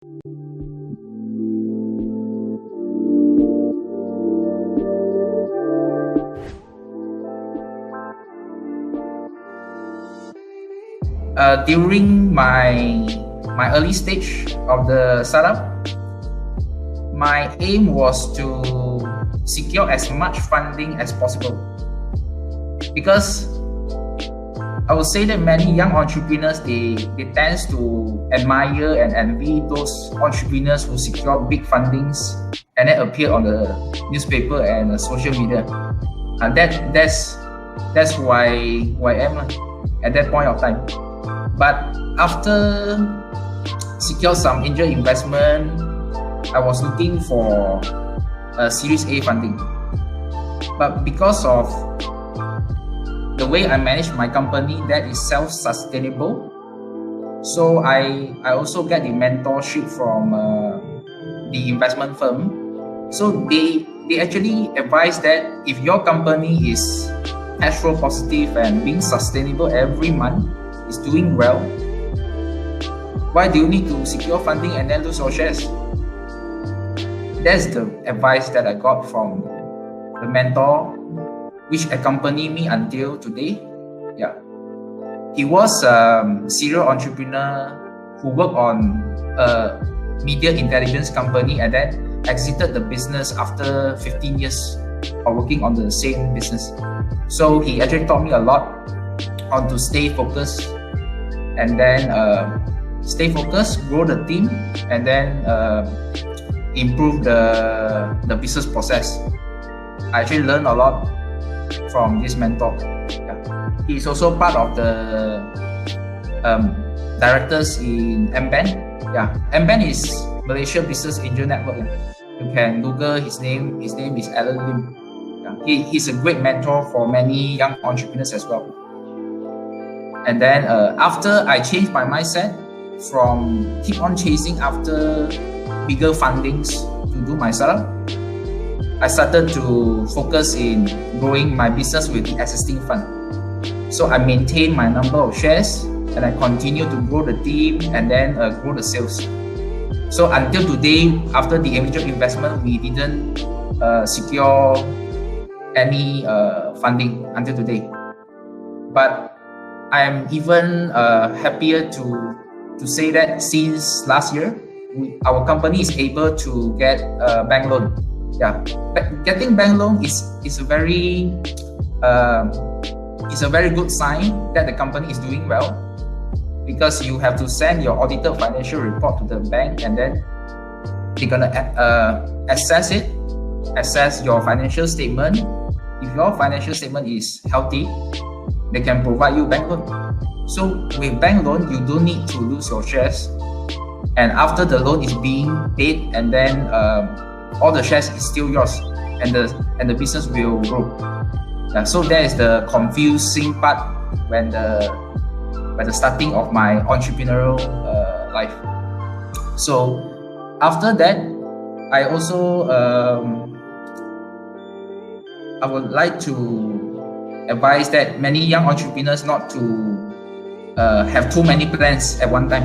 During my early stage of the startup, my aim was to secure as much funding as possible, because I would say that many young entrepreneurs they tend to admire and envy those entrepreneurs who secure big fundings and then appear on the newspaper and social media. And that's why I am at that point of time. But after secure some angel investment, I was looking for a Series A funding. But because of the way I manage my company, that is self-sustainable, so I also get the mentorship from the investment firm. So they actually advise that if your company is cash flow positive and being sustainable every month, is doing well, why do you need to secure funding and then lose your shares? That's the advice that I got from the mentor, which accompanied me until today. Yeah, he was a serial entrepreneur who worked on a media intelligence company and then exited the business after 15 years of working on the same business. So he actually taught me a lot on to stay focused, and then stay focused, grow the team, and then improve the business process. I actually learned a lot from this mentor. Yeah. He's also part of the directors in MBAN. Yeah, MBAN is Malaysia Business Angel Network. You can Google his name. His name is Alan Lim. Yeah. He's a great mentor for many young entrepreneurs as well. And then after I changed my mindset from keep on chasing after bigger fundings to do my startup, I started to focus in growing my business with the existing fund. So I maintained my number of shares and I continue to grow the team and then grow the sales. So until today, after the angel investment, we didn't secure any funding until today. But I am even happier to say that since last year, our company is able to get a bank loan. Yeah, getting bank loan is a very good sign that the company is doing well, because you have to send your audited financial report to the bank, and then they're gonna assess your financial statement. If your financial statement is healthy, they can provide you bank loan. So with bank loan, you don't need to lose your shares, and after the loan is being paid, and then all the shares is still yours, and the business will grow. Yeah, so that is the confusing part when the starting of my entrepreneurial life. So after that, I also I would like to advise that many young entrepreneurs not to have too many plans at one time.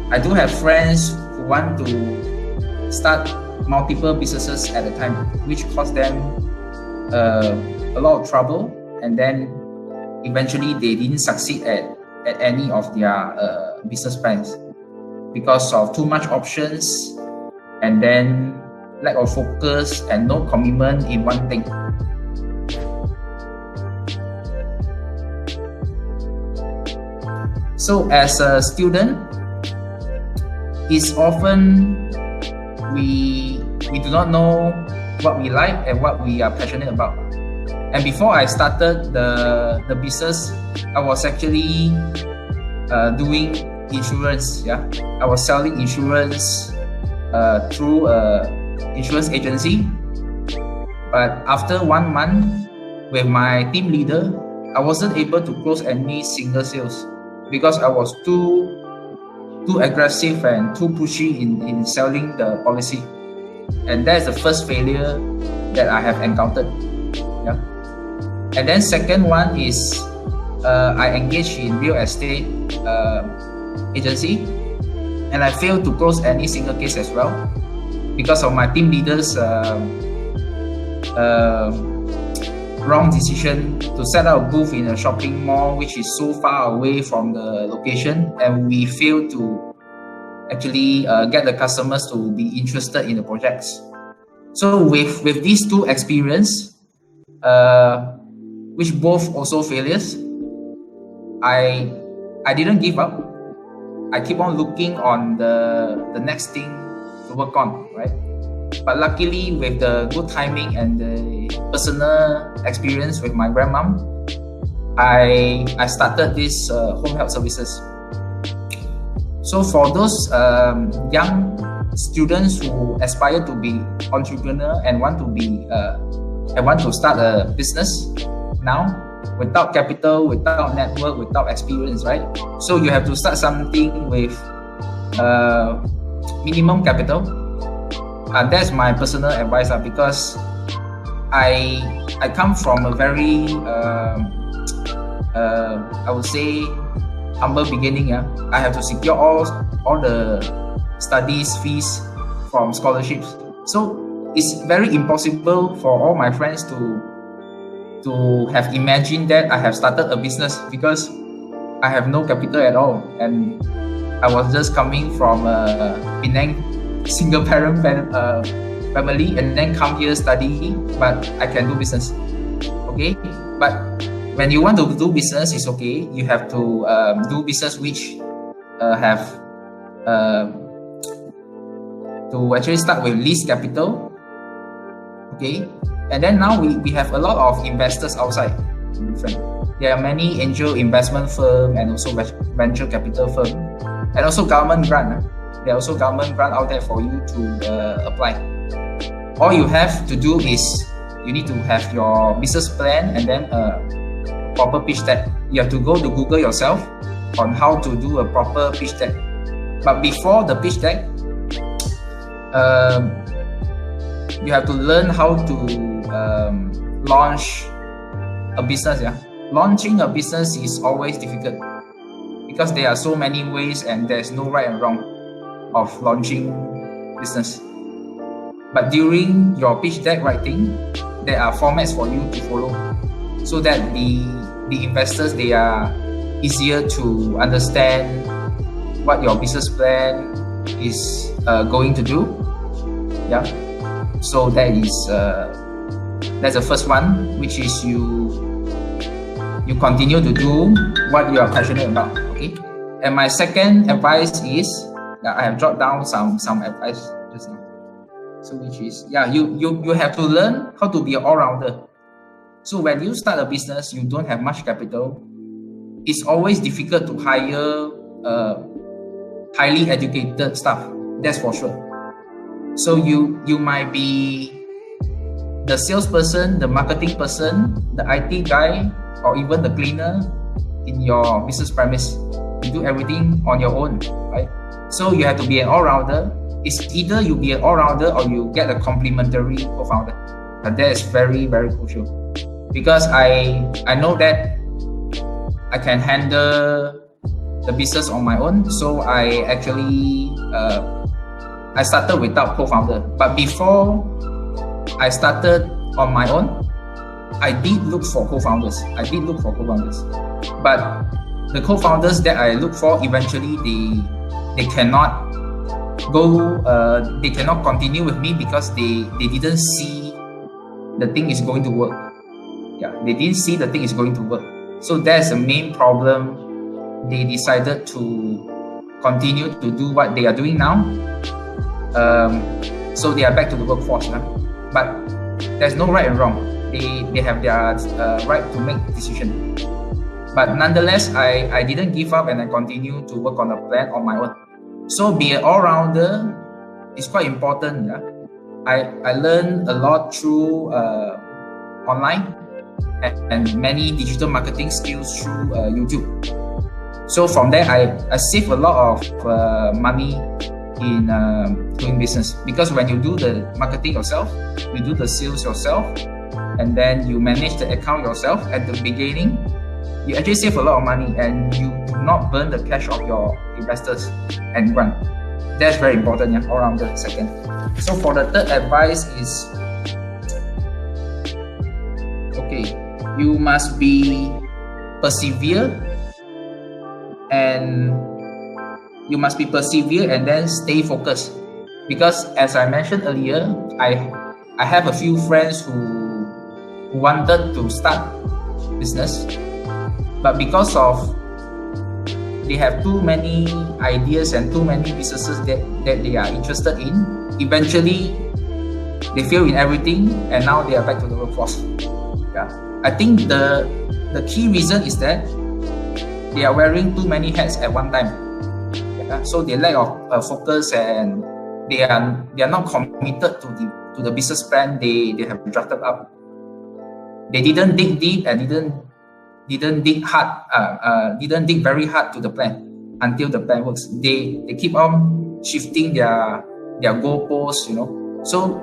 I do have friends who want to start multiple businesses at a time, which cost them a lot of trouble, and then eventually they didn't succeed at any of their business plans because of too much options, and then lack of focus and no commitment in one thing. So as a student, it's often we do not know what we like and what we are passionate about. And before I started the business, I was actually doing insurance. Yeah, I was selling insurance through insurance agency. But after 1 month with my team leader, I wasn't able to close any single sales because I was too aggressive and too pushy in selling the policy. And that's the first failure that I have encountered. Yeah. And then second one is I engaged in real estate agency. and I failed to close any single case as well because of my team leaders' wrong decision to set up a booth in a shopping mall which is so far away from the location, and we failed to actually get the customers to be interested in the projects. So with these two experiences, which both also failures, I didn't give up. I keep on looking on the next thing to work on, right? But luckily, with the good timing and the personal experience with my grandmom, I started this home health services. So for those young students who aspire to be entrepreneur and want to start a business now, without capital, without network, without experience, right? So you have to start something with minimum capital. That's my personal advice, because I come from a very I would say humble beginning. I have to secure all the studies fees from scholarships. So it's very impossible for all my friends to have imagined that I have started a business, because I have no capital at all, and I was just coming from a Penang single parent family, and then come here study, but I can do business. Okay, but when you want to do business, it's okay. You have to do business which have to actually start with least capital. Okay, and then now we have a lot of investors outside. There are many angel investment firm and also venture capital firm, and also government grant. There are also government grant out there for you to apply. All you have to do is you need to have your business plan and then a proper pitch deck. You have to go to Google yourself on how to do a proper pitch deck. But before the pitch deck, you have to learn how to launch a business. Launching a business is always difficult because there are so many ways and there's no right and wrong of launching business. But during your pitch deck writing, there are formats for you to follow, so that the investors, they are easier to understand what your business plan is going to do. So that's the first one, which is you continue to do what you are passionate about. Okay. And my second advice is, I have jotted down some advice just now. So which is, you have to learn how to be an all-rounder. So when you start a business, you don't have much capital. It's always difficult to hire highly educated staff. That's for sure. So you might be the salesperson, the marketing person, the IT guy, or even the cleaner in your business premise. You do everything on your own, right? So you have to be an all-rounder. It's either you be an all-rounder or you get a complementary co-founder. And that is very, very crucial. Because I know that I can handle the business on my own. So I actually I started without co-founder. But before I started on my own, I did look for co-founders. But the co-founders that I look for, eventually they cannot go. They cannot continue with me because they didn't see the thing is going to work. They didn't see the thing is going to work. So that's the main problem. They decided to continue to do what they are doing now. So they are back to the workforce. But there's no right and wrong. They have their right to make decision. But nonetheless, I didn't give up and I continue to work on the plan on my own. So be an all-rounder is quite important. I learned a lot through online and many digital marketing skills through YouTube. So from there, I saved a lot of money in doing business, because when you do the marketing yourself, you do the sales yourself, and then you manage the account yourself at the beginning, you actually save a lot of money and you do not burn the cash of your investors and run. That's very important, yeah, all around the second. So for the third advice is, okay, you must be persevere and then stay focused. Because as I mentioned earlier, I have a few friends who wanted to start business, but because of they have too many ideas and too many businesses that they are interested in, eventually they fail in everything and now they are back to the workforce. Yeah, I think the key reason is that they are wearing too many hats at one time. Yeah? So they lack of focus and they are not committed to the business plan they have drafted up. They didn't dig deep and didn't dig very hard to the plan until the plan works. They keep on shifting their goalposts, you know. So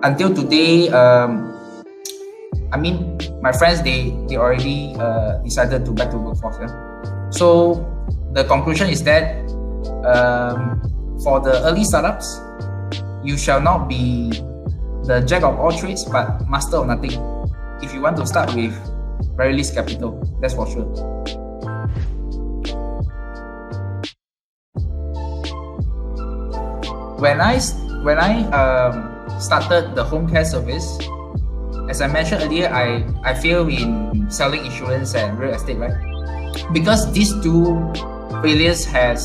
until today, I mean, my friends they already decided to back to workforce. Yeah? So the conclusion is that for the early startups, you shall not be the jack of all trades but master of nothing. If you want to start with very least capital, that's for sure. When I started the home care service, as I mentioned earlier, I failed in selling insurance and real estate, right? Because these two failures had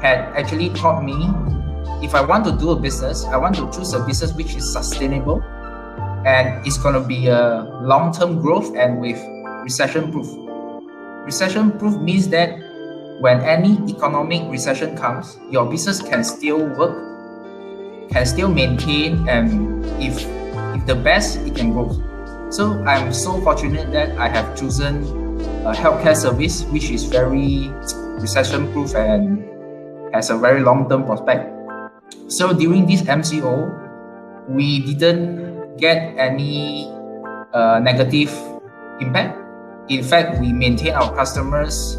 actually taught me, if I want to do a business, I want to choose a business which is sustainable and it's going to be a long-term growth and with recession-proof. Recession-proof means that when any economic recession comes, your business can still work, can still maintain, and if the best, it can grow. So I'm so fortunate that I have chosen a healthcare service which is very recession-proof and has a very long-term prospect. So during this MCO, we didn't get any negative impact. In fact, we maintain our customers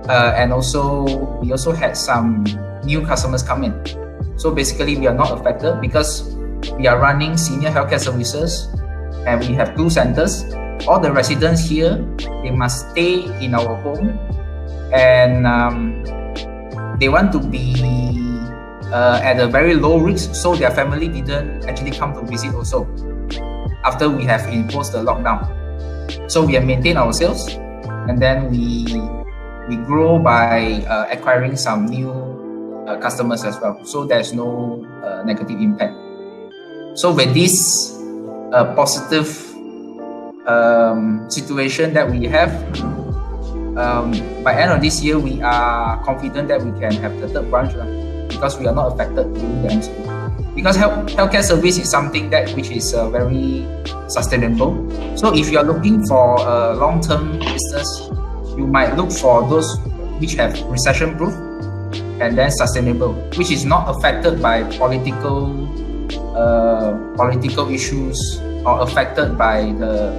and we also had some new customers come in. So basically, we are not affected because we are running senior healthcare services and we have 2 centers. All the residents here, they must stay in our home and they want to be at a very low risk, so their family didn't actually come to visit also after we have imposed the lockdown. So we have maintained our sales and then we grow by acquiring some new customers as well. So there's no negative impact. So with this positive situation that we have, by end of this year, we are confident that we can have the 3rd branch because we are not affected during the MCO. Because healthcare service is something which is very sustainable. So if you are looking for a long-term business, you might look for those which have recession-proof and then sustainable, which is not affected by political issues or affected by the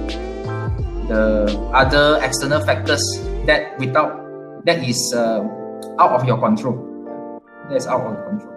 other external factors that is out of your control. That's out of your control.